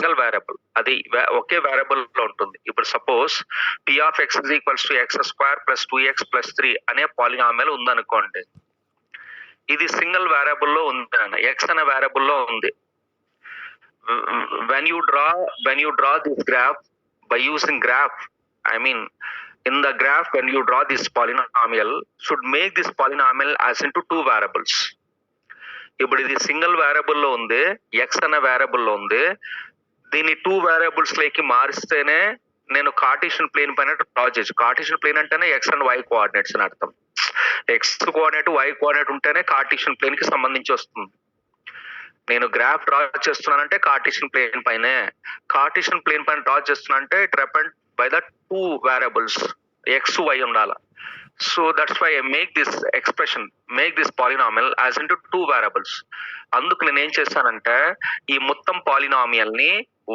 Single variable, అది ఒకే variable లో ఉంటుంది. ఇప్పుడు suppose p of x is equals to x square plus 2x plus 3 అనే పాలినామియల్ ఉందనుకోండి. ఇది సింగిల్ వేరియబుల్ లో ఉంది, x అనే వేరియబుల్ లో ఉంది. when you draw this graph by using graph, I mean in the graph when you draw this polynomial should make this polynomial as into two variables. ఇప్పుడు ఇది single variable లో ఉంది, x అనే variable లో ఉంది. దీన్ని టూ వేరియబుల్స్ లోకి మారిస్తేనే నేను కార్టీషియన్ ప్లేన్ పైన డ్రా చేయొచ్చు. కార్టీషియన్ ప్లేన్ అంటేనే x అండ్ y కోఆర్డినేట్స్ అని అర్థం. x కోఆర్డినేట్ y కోఆర్డినేట్ ఉంటేనే కార్టీషియన్ ప్లేన్ కి సంబంధించి వస్తుంది. నేను గ్రాఫ్ డ్రా చేస్తున్నానంటే కార్టీషియన్ ప్లేన్ పైన డ్రా చేస్తున్నానంటే it represent by the two variables x y ఉండాలి. So that's why I make this expression, make this polynomial as into two variables. అందుకు నేను ఏం చేస్తానంటే ఈ మొత్తం పాలినామియల్ ని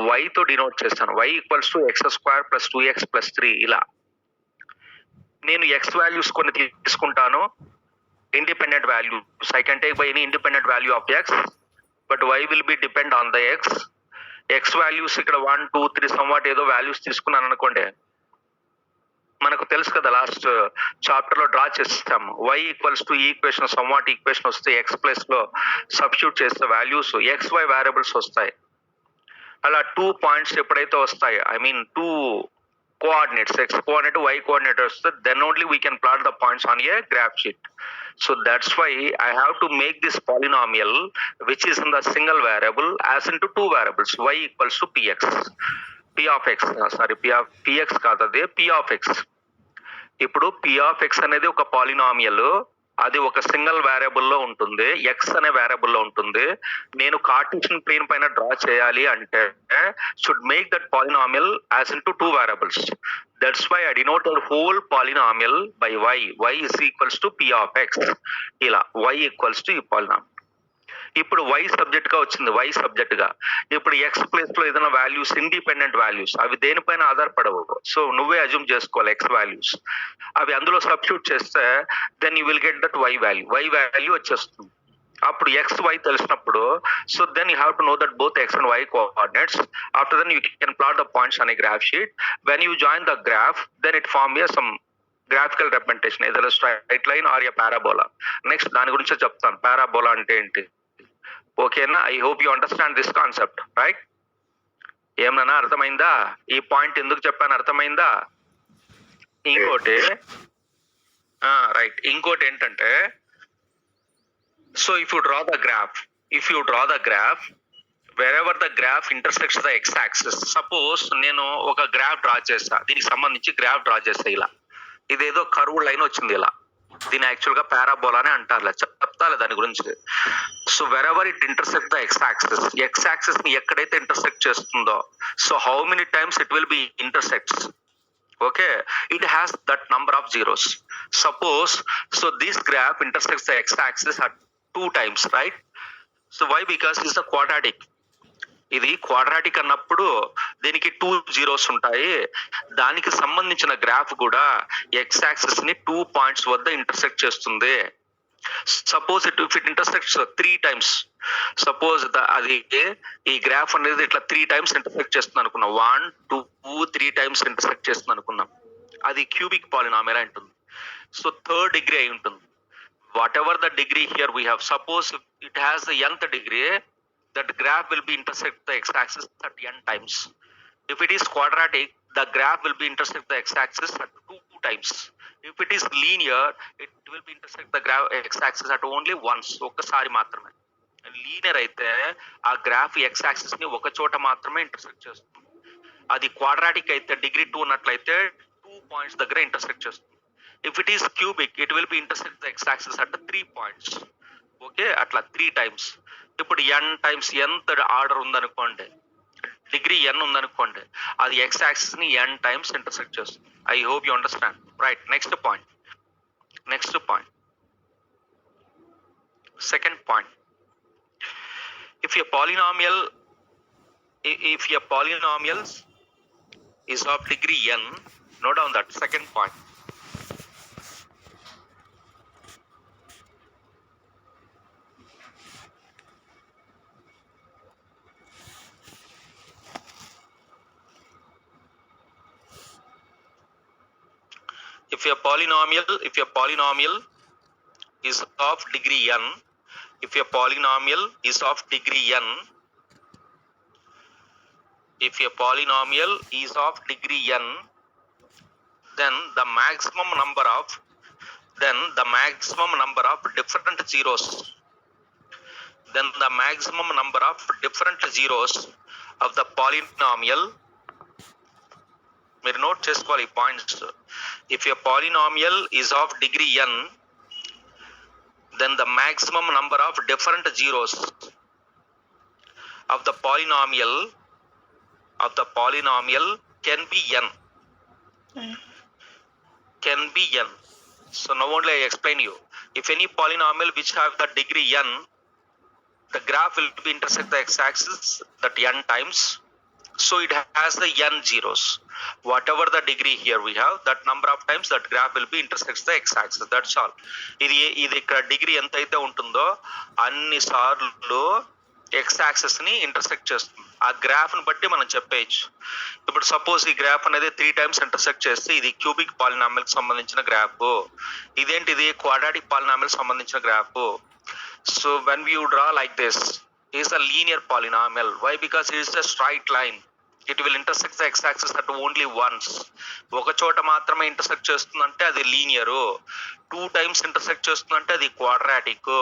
y తో డినోట్ చేస్తాను. y equals to x square plus 2x plus 3. ఇలా నేను x వాల్యూస్ కొన్ని తీసుకుంటాను, independent values. I can take by any independent value of x, but y will be depend on the x values. ఇక్కడ 1 2 3 somewhat ఏదో values తీసుకున్నాను అనుకోండి, మనకు తెలుసు కదా లాస్ట్ చాప్టర్ లో డ్రా చేస్తాము. y equals to equation somewhat equation వస్తే x ప్లేస్ లో సబ్స్టిట్యూట్ చేస్తే వాల్యూస్ xy వేరియబుల్స్ వస్తాయి. అలా 2 పాయింట్స్ ఎప్పుడైతే వస్తాయి, I mean 2 coordinates, x coordinate y coordinate వస్తే then only we can plot the points on a graph sheet. So that's why I have to make this polynomial which is in the single variable as into two variables, y equals to px కాదు, అదే p of x. ఇప్పుడు p of x అనేది ఒక polynomial, అది ఒక single variable లో ఉంటుంది, x అనే వేరియబుల్ లో ఉంటుంది. నేను కార్టీషియన్ ప్లేన్ పైన డ్రా చేయాలి అంటే should make that polynomial as into two variables. That's why I denote the whole polynomial by y is equals to p of x. ఇలా y ఈక్వల్స్ టు ఈ polynomial. ఇప్పుడు y subject గా వచ్చింది, y subject గా. ఇప్పుడు x place లో ఏదైనా values, independent values, అవి దేనిపైన ఆధారపడవు. సో నువ్వే అజ్యూమ్ చేసుకోవాలి x వాల్యూస్. అవి అందులో సబ్స్టిట్యూట్ చేస్తే then you will get that y value వచ్చేస్తుంది. అప్పుడు x y తెలిసినప్పుడు, so then you have to know that both x and y coordinates. After then you can plot the points on a graph sheet. When you join the graph then it form a some graphical representation, ఏదైనా straight line or a parabola. Next దాని గురించి చెప్తాను, parabola అంటే ఏంటి. ఓకేనా? I hope you understand this concept, right? ఏమన్నా అర్థమైందా? ఈ పాయింట్ ఎందుకు చెప్పాను అర్థమైందా? ఇంకోటి రైట్, ఇంకోటి ఏంటంటే, so if you draw the graph wherever the graph intersects the x axis, suppose నేను ఒక గ్రాఫ్ డ్రా చేస్తా, దీనికి సంబంధించి గ్రాఫ్ డ్రా చేస్తా. ఇలా ఇదేదో కర్వ్ లైన్ వచ్చింది, ఇలా దీని యాక్చువల్ గా పారాబోలా అని అంటారు, చెప్తాలే దాని గురించి. So wherever it intersect the x axis ని ఎక్కడైతే ఇంటర్సెక్ట్ చేస్తుందో, so how many times it will be intersects. Okay, it has that number of zeros. Suppose so this graph intersects the x axis at 2 times, right? So why? Because it's the quadratic. ఇది quadratic అన్నప్పుడు దీనికి 2 zeros ఉంటాయి. దానికి సంబంధించిన graph కూడా X axis ని 2 points వద్ద intersect చేస్తుంది. Suppose if it intersects 3 times, suppose అది ఈ గ్రాఫ్ అనేది ఇట్లా 3 times ఇంటర్సెక్ట్ చేస్తుంది అనుకున్నాం, 1 2 3 times ఇంటర్సెక్ట్ చేస్తుంది అనుకున్నాం, అది క్యూబిక్ పాలినామియల్ అంటుంది. సో 3rd డిగ్రీ అయి ఉంటుంది. What ever the degree here we have, suppose it has the nth degree, that graph will be intersect the x-axis at n times. If it is quadratic, the graph will be intersect the x-axis at 2 times. If it is linear, it will be intersect the x-axis at only once, ఒక్కసారి మాత్రమే. Linear అయితే ఆ graph x-axis ని ఒక చోట మాత్రమే intersect చేస్తుంది. అది క్వాడ్రాటిక్ అయితే, డిగ్రీ 2 ఉన్నట్లయితే 2 పాయింట్స్ దగ్గర ఇంటర్సెక్ట్ చేస్తుంది. If it is cubic, it will be intersect the x-axis at 3 points. Okay, అట్లా 3 times. ఇప్పుడు n times ఎంత ఆర్డర్ ఉందనుకోండి, డిగ్రీ n ఉందనుకోండి, అది ఎక్స్ యాక్సిస్ ని n times ఇంటర్సెక్ట్ చేస్తుంది. I hope you understand, right? Next point, second point. If a polynomials is of degree n, note down that second point. if a polynomial is of degree n, if a polynomial is of degree n, if a polynomial is of degree n, then the maximum number of different zeros, then the maximum number of different zeros of the polynomial, మీరు note చేసుకోవాలి ఈ points. If a polynomial is of degree n, then the maximum number of different zeros of the polynomial can be n. Can be n. So now only I explain you. If any polynomial which have the degree n, the graph will be intersect the x-axis that n times. So it has the n zeros. Whatever the degree here we have, that number of times that graph will be intersects the x-axis. That's all. ఇది ఇక్కడ degree ఎంత అయితే ఉంటుందో అన్ని సార్లు x-axis ని intersect చేస్తుంది. ఆ గ్రాఫ్ ని బట్టి మనం చెప్పేయచ్చు. ఇప్పుడు సపోజ్ ఈ గ్రాఫ్ అనేది 3 times ఇంటర్సెక్ట్ చేస్తే ఇది క్యూబిక్ పాలినామియల్ కి సంబంధించిన గ్రాఫ్, ఇదేంటిది క్వాడ్రాటిక్ పాలినామియల్ సంబంధించిన graph. So when we draw like this, is a linear polynomial. Why? Because it is a straight line. It will intersect the x-axis at only once. ఒక చోట మాత్రమే intersect చేస్తుందంటే అది linear, 2 times intersect చేస్తుందంటే అది quadratic.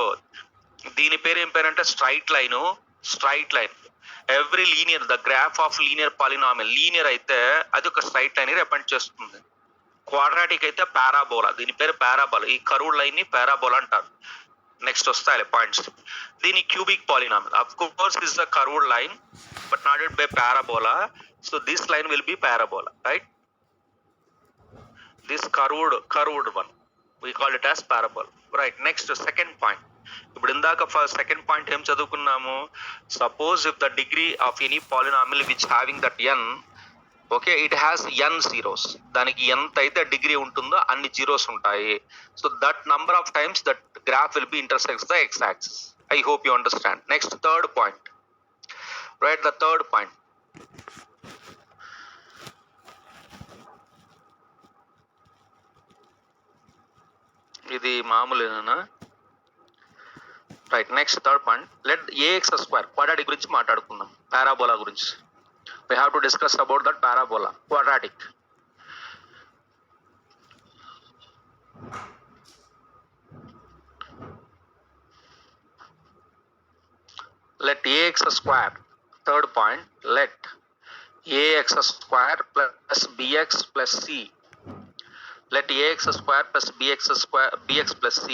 దీని పేరు ఏం పేరంటే straight line. Every linear, the graph of linear polynomial, linear అయితే అది ఒక స్ట్రైట్ లైన్ రిప్రజెంట్ చేస్తుంది. క్వాడ్రాటిక్ అయితే పారాబోలా, దీని పేరు పారాబోలా. ఈ కర్వ్డ్ లైన్ ని పారాబోలా అంటారు. నెక్స్ట్ వస్తాయి పాయింట్స్. దీని cubic polynomial, of course this is a curved line but not by parabola, so this line will be parabola, right? This curved one we call it as parabola, right? Next, second point. ఇప్పుడు ఇందాక second point ఏం చదువుకున్నాము? Suppose if the degree of any polynomial which having that n, okay, it has n zeros. దానికి ఎంత అయితే degree ఉంటుందో అన్ని zeros ఉంటాయి. So that number of times that graph will be intersects the x axis. I hope you understand. Next, third point. Right, the third point. ఇది మామూలేనా? Right, next third point. Let ax square quadratic గురించి మాట్లాడుకుందాం. Parabola గురించి we have to discuss about that parabola, quadratic. Let ax square, third point, let ax square plus bx plus c, let ax square plus bx plus c